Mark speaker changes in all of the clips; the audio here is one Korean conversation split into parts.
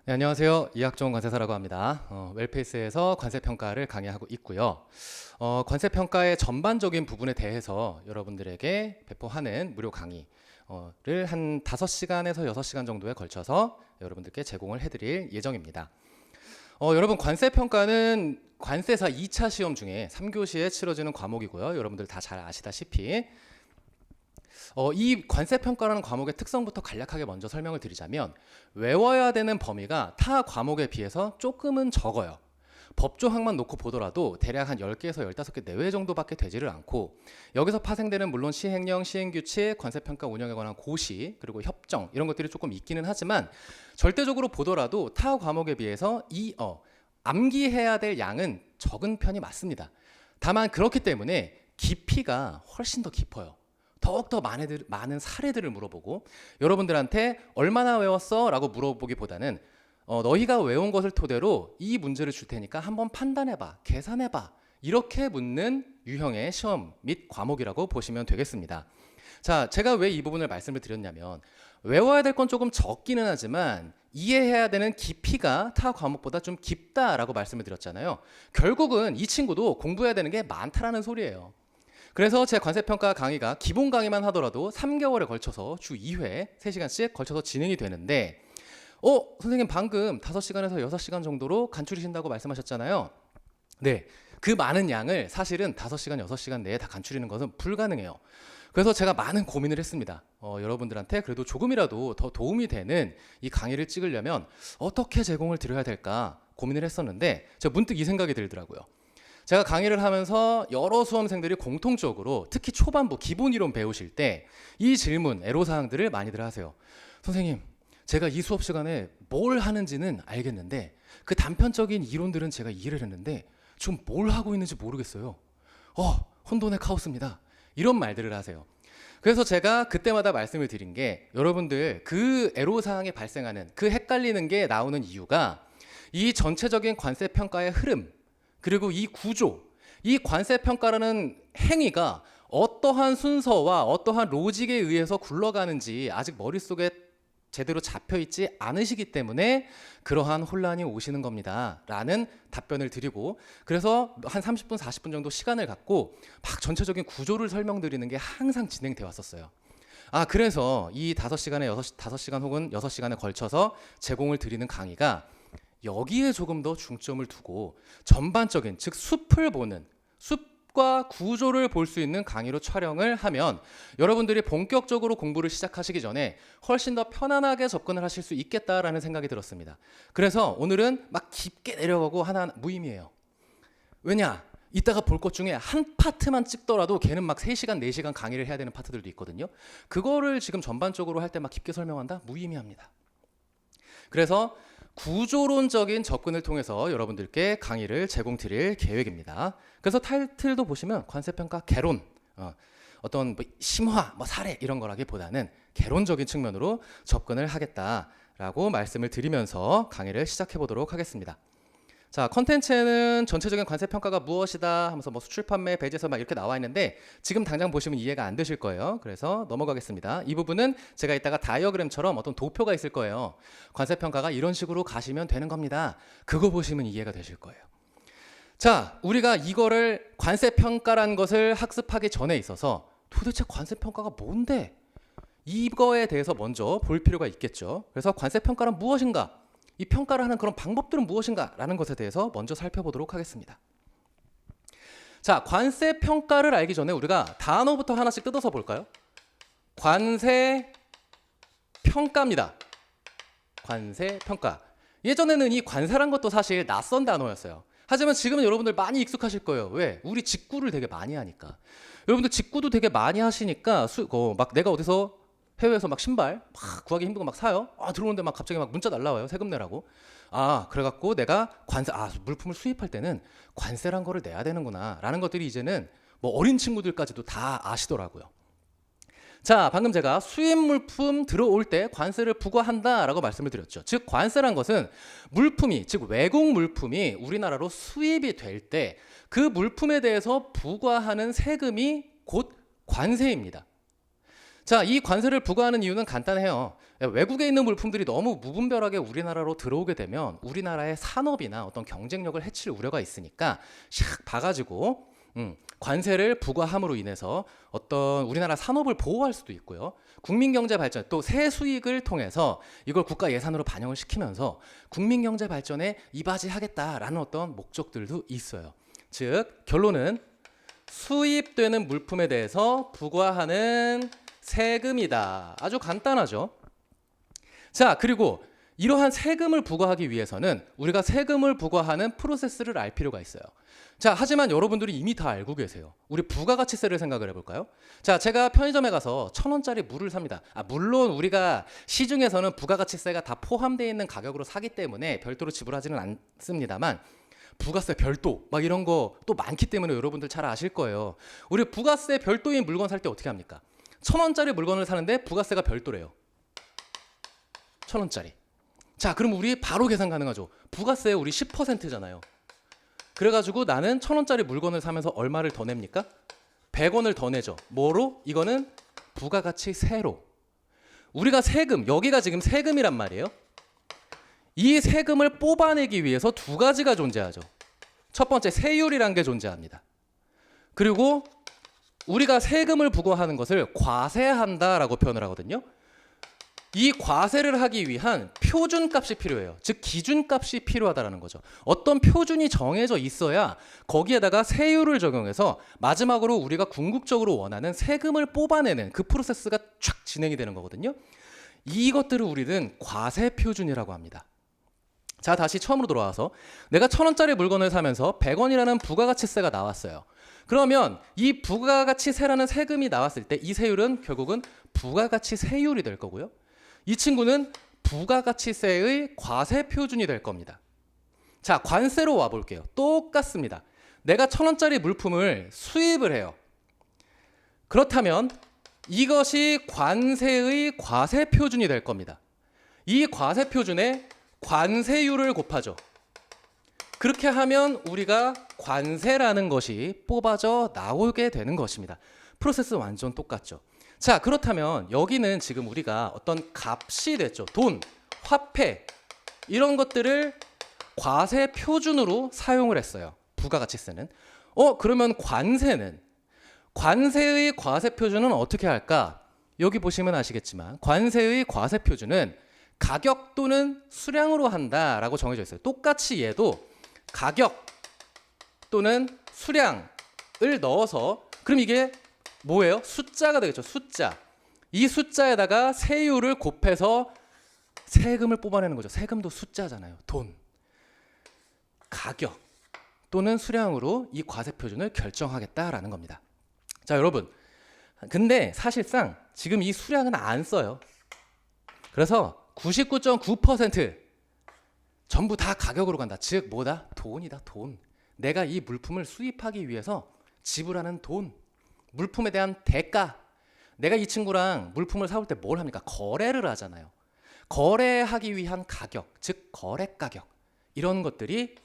Speaker 1: 네, 안녕하세요. 이학종 관세사라고 합니다. 웰페이스에서 관세평가를 강의하고 있고요. 관세평가의 전반적인 부분에 대해서 여러분들에게 배포하는 무료 강의를 한 5시간에서 6시간 정도에 걸쳐서 여러분들께 제공을 해드릴 예정입니다. 여러분, 관세평가는 관세사 2차 시험 중에 3교시에 치러지는 과목이고요. 여러분들 다 잘 아시다시피 이 관세평가라는 과목의 특성부터 간략하게 먼저 설명을 드리자면, 외워야 되는 범위가 타 과목에 비해서 조금은 적어요. 법조학만 놓고 보더라도 대략 한 10개에서 15개 내외 정도밖에 되지를 않고, 여기서 파생되는 물론 시행령, 시행규칙, 관세평가 운영에 관한 고시, 그리고 협정 이런 것들이 조금 있기는 하지만, 절대적으로 보더라도 타 과목에 비해서 암기해야 될 양은 적은 편이 맞습니다. 다만 그렇기 때문에 깊이가 훨씬 더 깊어요. 더욱더 많은 사례들을 물어보고, 여러분들한테 얼마나 외웠어? 라고 물어보기보다는 너희가 외운 것을 토대로 이 문제를 줄 테니까 한번 판단해봐, 계산해봐, 이렇게 묻는 유형의 시험 및 과목이라고 보시면 되겠습니다. 자, 제가 왜 이 부분을 말씀을 드렸냐면, 외워야 될 건 조금 적기는 하지만 이해해야 되는 깊이가 타 과목보다 좀 깊다라고 말씀을 드렸잖아요. 결국은 이 친구도 공부해야 되는 게 많다라는 소리예요. 그래서 제 관세평가 강의가 기본 강의만 하더라도 3개월에 걸쳐서 주 2회 3시간씩 걸쳐서 진행이 되는데, 선생님 방금 5시간에서 6시간 정도로 간추리신다고 말씀하셨잖아요. 네, 그 많은 양을 사실은 5시간, 6시간 내에 다 간추리는 것은 불가능해요. 그래서 제가 많은 고민을 했습니다. 여러분들한테 그래도 조금이라도 더 도움이 되는 이 강의를 찍으려면 어떻게 제공을 드려야 될까 고민을 했었는데, 제가 문득 이 생각이 들더라고요. 제가 강의를 하면서 여러 수험생들이 공통적으로 특히 초반부 기본 이론 배우실 때 이 질문, 애로사항들을 많이들 하세요. 선생님, 제가 이 수업 시간에 뭘 하는지는 알겠는데 그 단편적인 이론들은 제가 이해를 했는데 지금 뭘 하고 있는지 모르겠어요. 혼돈의 카오스입니다. 이런 말들을 하세요. 그래서 제가 그때마다 말씀을 드린 게, 여러분들 그 애로사항이 발생하는, 그 헷갈리는 게 나오는 이유가 이 전체적인 관세평가의 흐름, 그리고 이 구조, 이 관세평가라는 행위가 어떠한 순서와 어떠한 로직에 의해서 굴러가는지 아직 머릿속에 제대로 잡혀있지 않으시기 때문에 그러한 혼란이 오시는 겁니다 라는 답변을 드리고, 그래서 한 30분, 40분 정도 시간을 갖고 막 전체적인 구조를 설명드리는 게 항상 진행되어 왔었어요. 그래서 이 5시간 혹은 6시간에 걸쳐서 제공을 드리는 강의가 여기에 조금 더 중점을 두고 전반적인, 즉 숲을 보는, 숲과 구조를 볼 수 있는 강의로 촬영을 하면 여러분들이 본격적으로 공부를 시작하시기 전에 훨씬 더 편안하게 접근을 하실 수 있겠다라는 생각이 들었습니다. 그래서 오늘은 막 깊게 내려가고 하나 무의미해요. 왜냐? 이따가 볼 것 중에 한 파트만 찍더라도 걔는 막 3시간, 4시간 강의를 해야 되는 파트들도 있거든요. 그거를 지금 전반적으로 할 때 막 깊게 설명한다? 무의미합니다. 그래서 구조론적인 접근을 통해서 여러분들께 강의를 제공드릴 계획입니다. 그래서 타이틀도 보시면 관세평가 개론, 어떤 심화, 사례 이런 거라기보다는 개론적인 측면으로 접근을 하겠다라고 말씀을 드리면서 강의를 시작해 보도록 하겠습니다. 자, 컨텐츠에는 전체적인 관세평가가 무엇이다 하면서 수출 판매, 배제서 막 이렇게 나와 있는데 지금 당장 보시면 이해가 안 되실 거예요. 그래서 넘어가겠습니다. 이 부분은 제가 이따가 다이어그램처럼 어떤 도표가 있을 거예요. 관세평가가 이런 식으로 가시면 되는 겁니다. 그거 보시면 이해가 되실 거예요. 자, 우리가 이거를 관세평가란 것을 학습하기 전에 있어서 도대체 관세평가가 뭔데? 이거에 대해서 먼저 볼 필요가 있겠죠. 그래서 관세평가란 무엇인가? 이 평가를 하는 그런 방법들은 무엇인가? 라는 것에 대해서 먼저 살펴보도록 하겠습니다. 자, 관세평가를 알기 전에 우리가 단어부터 하나씩 뜯어서 볼까요? 관세평가입니다. 관세평가. 예전에는 이 관세란 것도 사실 낯선 단어였어요. 하지만 지금은 여러분들 많이 익숙하실 거예요. 왜? 우리 직구를 되게 많이 하니까. 여러분들 직구도 되게 많이 하시니까 막 내가 어디서 해외에서 막 신발 막 구하기 힘든 거 막 사요. 들어오는데 막 갑자기 막 문자 날라와요. 세금 내라고. 그래갖고 내가 물품을 수입할 때는 관세란 거를 내야 되는구나 라는 것들이 이제는 어린 친구들까지도 다 아시더라고요. 자, 방금 제가 수입 물품 들어올 때 관세를 부과한다라고 말씀을 드렸죠. 즉 관세란 것은 물품이, 즉 외국 물품이 우리나라로 수입이 될 때 그 물품에 대해서 부과하는 세금이 곧 관세입니다. 자, 이 관세를 부과하는 이유는 간단해요. 외국에 있는 물품들이 너무 무분별하게 우리나라로 들어오게 되면 우리나라의 산업이나 어떤 경쟁력을 해칠 우려가 있으니까 샥 봐가지고 관세를 부과함으로 인해서 어떤 우리나라 산업을 보호할 수도 있고요. 국민 경제 발전, 또 세수익을 통해서 이걸 국가 예산으로 반영을 시키면서 국민 경제 발전에 이바지하겠다라는 어떤 목적들도 있어요. 즉, 결론은 수입되는 물품에 대해서 부과하는 세금이다. 아주 간단하죠. 자, 그리고 이러한 세금을 부과하기 위해서는 우리가 세금을 부과하는 프로세스를 알 필요가 있어요. 자, 하지만 여러분들이 이미 다 알고 계세요. 우리 부가가치세를 생각을 해볼까요? 자, 제가 편의점에 가서 1,000원짜리 물을 삽니다. 물론 우리가 시중에서는 부가가치세가 다 포함되어 있는 가격으로 사기 때문에 별도로 지불하지는 않습니다만 부가세 별도 막 이런 거 또 많기 때문에 여러분들 잘 아실 거예요. 우리 부가세 별도인 물건 살 때 어떻게 합니까? 1,000원짜리 물건을 사는데 부가세가 별도래요. 1,000원짜리. 자, 그럼 우리 바로 계산 가능하죠. 부가세 우리 10%잖아요. 그래가지고 나는 1,000원짜리 물건을 사면서 얼마를 더 냅니까? 100원을 더 내죠. 뭐로? 이거는 부가가치세로. 우리가 세금, 여기가 지금 세금이란 말이에요. 이 세금을 뽑아내기 위해서 두 가지가 존재하죠. 첫 번째, 세율이란 게 존재합니다. 그리고 우리가 세금을 부과하는 것을 과세한다라고 표현을 하거든요. 이 과세를 하기 위한 표준값이 필요해요. 즉 기준값이 필요하다라는 거죠. 어떤 표준이 정해져 있어야 거기에다가 세율을 적용해서 마지막으로 우리가 궁극적으로 원하는 세금을 뽑아내는 그 프로세스가 쫙 진행이 되는 거거든요. 이것들을 우리는 과세 표준이라고 합니다. 자, 다시 처음으로 돌아와서 내가 1,000원짜리 물건을 사면서 100원이라는 부가가치세가 나왔어요. 그러면 이 부가가치세라는 세금이 나왔을 때 이 세율은 결국은 부가가치세율이 될 거고요. 이 친구는 부가가치세의 과세 표준이 될 겁니다. 자, 관세로 와볼게요. 똑같습니다. 내가 1,000원짜리 물품을 수입을 해요. 그렇다면 이것이 관세의 과세 표준이 될 겁니다. 이 과세 표준에 관세율을 곱하죠. 그렇게 하면 우리가 관세라는 것이 뽑아져 나오게 되는 것입니다. 프로세스 완전 똑같죠. 자, 그렇다면 여기는 지금 우리가 어떤 값이 됐죠. 돈, 화폐 이런 것들을 과세 표준으로 사용을 했어요. 부가가치세는. 그러면 관세는? 관세의 과세 표준은 어떻게 할까? 여기 보시면 아시겠지만 관세의 과세 표준은 가격 또는 수량으로 한다라고 정해져 있어요. 똑같이 얘도 가격 또는 수량을 넣어서 그럼 이게 뭐예요? 숫자가 되겠죠. 숫자. 이 숫자에다가 세율을 곱해서 세금을 뽑아내는 거죠. 세금도 숫자잖아요. 돈. 가격 또는 수량으로 이 과세 표준을 결정하겠다라는 겁니다. 자, 여러분. 근데 사실상 지금 이 수량은 안 써요. 그래서 99.9% 전부 다 가격으로 간다. 즉 뭐다? 돈이다. 돈. 내가 이 물품을 수입하기 위해서 지불하는 돈. 물품에 대한 대가. 내가 이 친구랑 물품을 사올 때 뭘 합니까? 거래를 하잖아요. 거래하기 위한 가격, 즉 거래 가격. 이런 것들이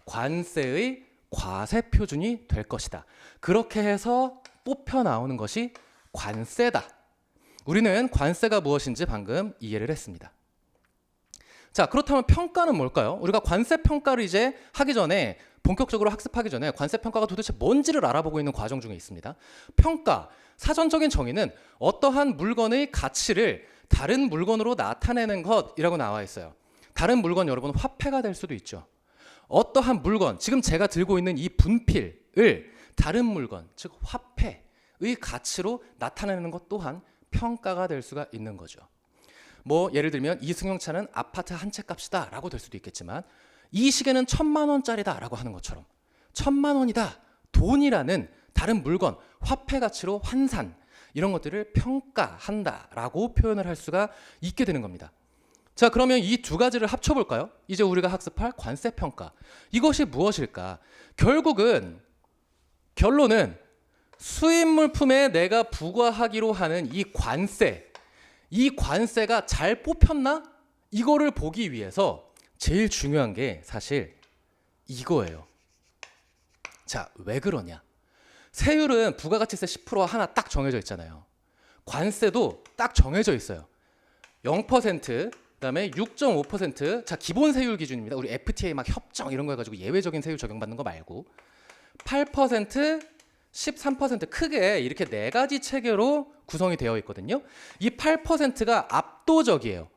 Speaker 1: 관세의 과세 표준이 될 것이다. 그렇게 해서 뽑혀 나오는 것이 관세다. 우리는 관세가 무엇인지 방금 이해를 했습니다. 자, 그렇다면 평가는 뭘까요? 우리가 관세 평가를 이제 하기 전에 본격적으로 학습하기 전에 관세 평가가 도대체 뭔지를 알아보고 있는 과정 중에 있습니다. 평가, 사전적인 정의는 어떠한 물건의 가치를 다른 물건으로 나타내는 것이라고 나와 있어요. 다른 물건 여러분 화폐가 될 수도 있죠. 어떠한 물건, 지금 제가 들고 있는 이 분필을 다른 물건, 즉 화폐의 가치로 나타내는 것 또한 평가가 될 수가 있는 거죠. 뭐 예를 들면 이 승용차는 아파트 한 채 값이다 라고 될 수도 있겠지만 이 시계는 1,000만 원짜리다 라고 하는 것처럼 1,000만 원이다, 돈이라는 다른 물건, 화폐 가치로 환산 이런 것들을 평가한다 라고 표현을 할 수가 있게 되는 겁니다. 자, 그러면 이 두 가지를 합쳐볼까요? 이제 우리가 학습할 관세평가. 이것이 무엇일까? 결론은 수입 물품에 내가 부과하기로 하는 이 관세가 잘 뽑혔나? 이거를 보기 위해서 제일 중요한 게 사실 이거예요. 자, 왜 그러냐? 세율은 부가가치세 10% 하나 딱 정해져 있잖아요. 관세도 딱 정해져 있어요. 0%, 그다음에 6.5%. 자, 기본 세율 기준입니다. 우리 FTA 막 협정 이런 거 해가지고 예외적인 세율 적용받는 거 말고 8%, 13% 크게 이렇게 네 가지 체계로 구성이 되어 있거든요. 이 8%가 압도적이에요.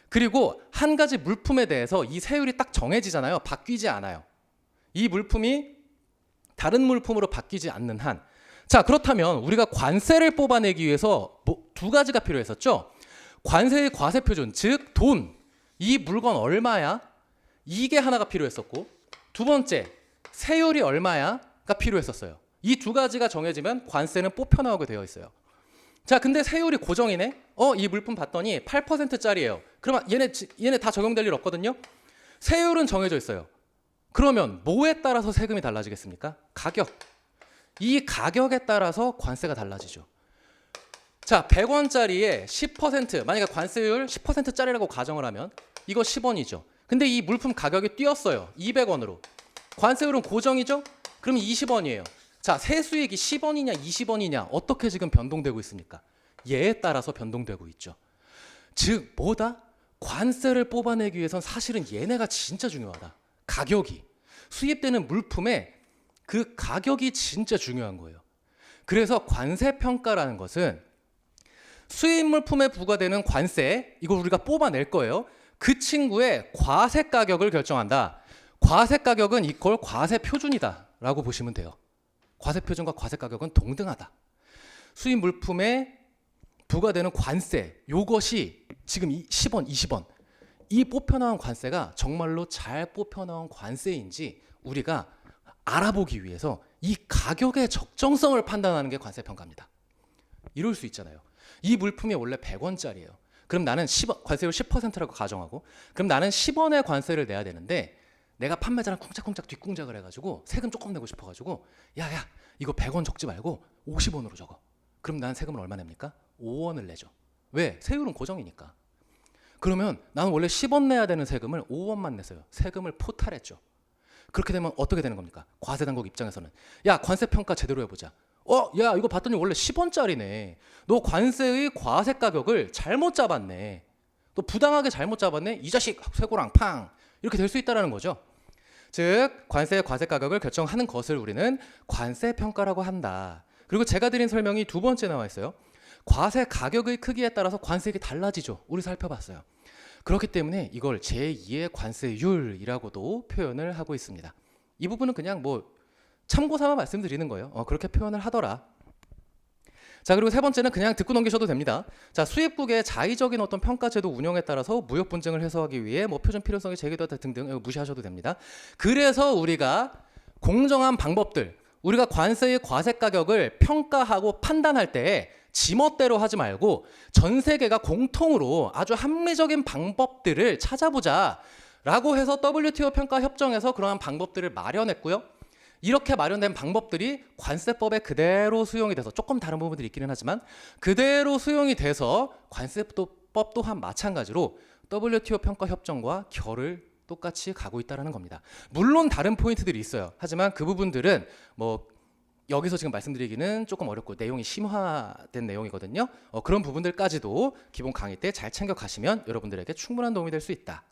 Speaker 1: 그리고 한 가지 물품에 대해서 이 세율이 딱 정해지잖아요. 바뀌지 않아요. 이 물품이 다른 물품으로 바뀌지 않는 한. 자, 그렇다면 우리가 관세를 뽑아내기 위해서 두 가지가 필요했었죠. 관세의 과세 표준, 즉 돈. 이 물건 얼마야? 이게 하나가 필요했었고, 두 번째 세율이 얼마야가 필요했었어요. 이 두 가지가 정해지면 관세는 뽑혀 나오게 되어 있어요. 자, 근데 세율이 고정이네. 이 물품 봤더니 8%짜리예요. 그러면 얘네 다 적용될 일 없거든요. 세율은 정해져 있어요. 그러면 뭐에 따라서 세금이 달라지겠습니까? 가격. 이 가격에 따라서 관세가 달라지죠. 자, 100원짜리에 10%, 만약에 관세율 10%짜리라고 가정을 하면 이거 10원이죠. 근데 이 물품 가격이 뛰었어요. 200원으로. 관세율은 고정이죠? 그럼 20원이에요. 자, 세수익이 10원이냐 20원이냐 어떻게 지금 변동되고 있습니까? 얘에 따라서 변동되고 있죠. 즉 뭐다? 관세를 뽑아내기 위해선 사실은 얘네가 진짜 중요하다. 가격이. 수입되는 물품의 그 가격이 진짜 중요한 거예요. 그래서 관세평가라는 것은 수입 물품에 부과되는 관세, 이걸 우리가 뽑아낼 거예요. 그 친구의 과세 가격을 결정한다. 과세 가격은 이퀄 과세 표준이다 라고 보시면 돼요. 과세 표준과 과세 가격은 동등하다. 수입 물품에 부과되는 관세, 요것이 지금 10원, 20원 이 뽑혀나온 관세가 정말로 잘 뽑혀나온 관세인지 우리가 알아보기 위해서 이 가격의 적정성을 판단하는 게 관세평가입니다. 이럴 수 있잖아요. 이 물품이 원래 100원짜리예요. 그럼 나는 관세율 10%라고 가정하고, 그럼 나는 10원의 관세를 내야 되는데 내가 판매자랑 쿵짝쿵짝 뒷공작을 해가지고 세금 조금 내고 싶어가지고 야야 이거 100원 적지 말고 50원으로 적어. 그럼 나는 세금을 얼마 냅니까? 5원을 내죠. 왜? 세율은 고정이니까. 그러면 나는 원래 10원 내야 되는 세금을 5원만 냈어요. 세금을 포탈했죠. 그렇게 되면 어떻게 되는 겁니까? 과세당국 입장에서는 야 관세평가 제대로 해보자. 야 이거 봤더니 원래 10원짜리네. 너 관세의 과세 가격을 잘못 잡았네. 너 부당하게 잘못 잡았네. 이 자식 쇠고랑 팡 이렇게 될 수 있다는 거죠. 즉 관세의 과세 가격을 결정하는 것을 우리는 관세평가라고 한다. 그리고 제가 드린 설명이 두 번째 나와 있어요. 과세 가격의 크기에 따라서 관세액이 달라지죠. 우리 살펴봤어요. 그렇기 때문에 이걸 제2의 관세율이라고도 표현을 하고 있습니다. 이 부분은 그냥 뭐 참고 삼아 말씀드리는 거예요. 그렇게 표현을 하더라. 자, 그리고 세 번째는 그냥 듣고 넘기셔도 됩니다. 자, 수입국의 자의적인 어떤 평가제도 운영에 따라서 무역 분쟁을 해소하기 위해 뭐 표준 필요성이 제기되었다 등등 이거 무시하셔도 됩니다. 그래서 우리가 공정한 방법들, 우리가 관세의 과세 가격을 평가하고 판단할 때 지멋대로 하지 말고 전 세계가 공통으로 아주 합리적인 방법들을 찾아보자 라고 해서 WTO 평가 협정에서 그러한 방법들을 마련했고요. 이렇게 마련된 방법들이 관세법에 그대로 수용이 돼서 조금 다른 부분들이 있기는 하지만 그대로 수용이 돼서 관세법 또한 마찬가지로 WTO 평가 협정과 결을 똑같이 가고 있다는 겁니다. 물론 다른 포인트들이 있어요. 하지만 그 부분들은 뭐 여기서 지금 말씀드리기는 조금 어렵고 내용이 심화된 내용이거든요. 그런 부분들까지도 기본 강의 때 잘 챙겨 가시면 여러분들에게 충분한 도움이 될 수 있다.